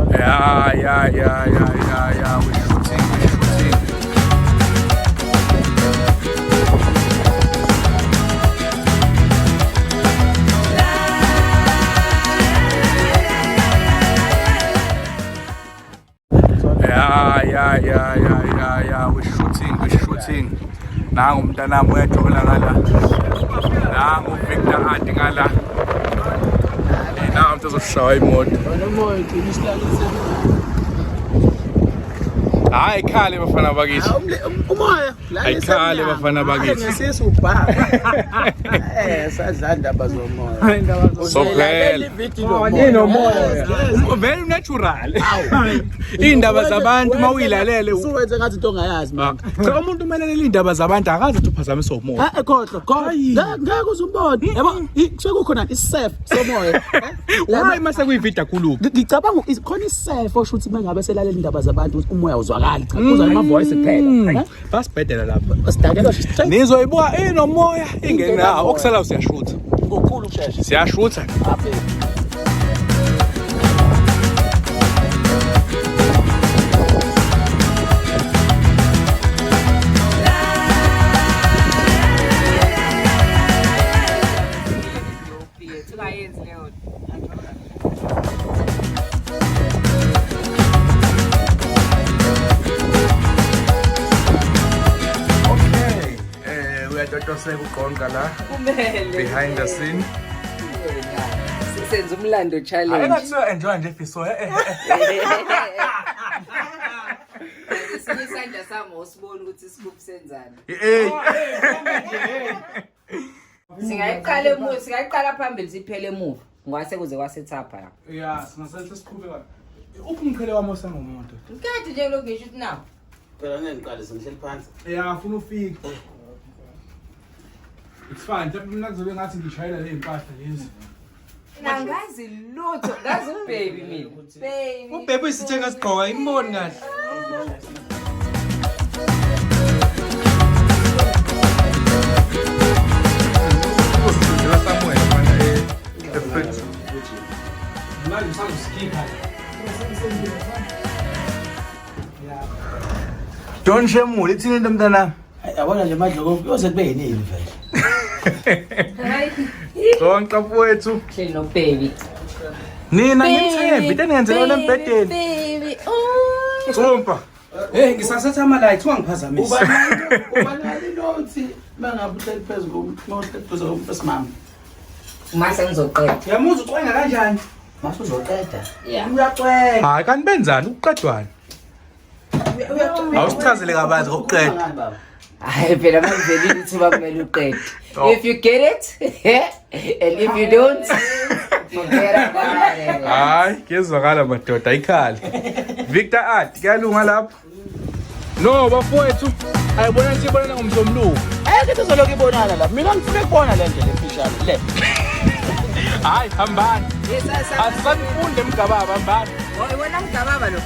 Yeah. We're shooting. Yeah. We're shooting. Nangu umntanami uyajola ngala. Nangu Victor Adi ngala. Nangu umuntu ozoshaya imoto. Hayi khale bafana bakithi. Umoya. Ayikhale bafana bakithi. Ngesisubha. Sadla indaba zomoya. Sophela. Inomoya. Very natural. Indaba zabantu mawuyilalele Uwenze ngathi into ongayazi manje. cha umuntu umelele indaba zabantu akazi ukuthi uphazamisa umoya. Khohlwa. Ngeke uzumbone. Yabo kusuke kukhona isef somoya. Hayi mase kuyividda khulu. Ngicabanga khona isef osho ukuthi mangabe selalela indaba zabantu umoya uzwakala. Cha kuzwa ama voice kuphela. Basibhedela lapha. Sidakela straight. Nizoyibuka inomoya ingenawo okusala siyashutha. Ngokukhulu ukushesha. Siyashutha. Sekuqonga la behind the scene senza umlando challenge ayikho enjoy nje fiso isandla sami usibona ukuthi isikuphi senzani singayiqala phambili siphele emuva ngwase kuze kwasethapha la yeah singasenhle siqhubeka umkhele wami osengumuntu ukade nje lokho ngisho ukuthi nawo Phela ngiqale sengihleli phansi. yeah ufuna ufike it's fine mina kuzobe ngathi ngishayela le impahla lezi nangazi lutho ngazi ubaby mina baby Ubhebe isithenga sigqoka imboni kahle. usizela Samuel manje effect Manje sangusikipha. Don Shemule ithini into mntana Yabona nje madloko kuyoze kube yinini vele. zonke mfowethu hleli no baby nina ngithembi tenenzela lembedeni baby Tsumpa Hey ngisasetha ama lights wangiphazamisa. Ubanali nothi mangabe uhleli phezulu phezulu komfesimama. mase ngizoqeda Uyamuzwa ucwenga kanjani? Mase uzoqeda. Uyacwenga. hayi kanti benzani ukuqedwana awusichazele kabanzi ngokuqeda hayi phela manje ithuba kumele uqede if you get it and if you don't forget about it hayi kezwakala madoda ayikhali Victor Art kuyalunga lapho no bafowethu ayibona nje ibonana ngomzomluko Ke tuzoloku ibonana la. Mina ngifuna ukubona le ndlela efishane le. hayi hambani asanifunde mgababa hambani wena mgababa lo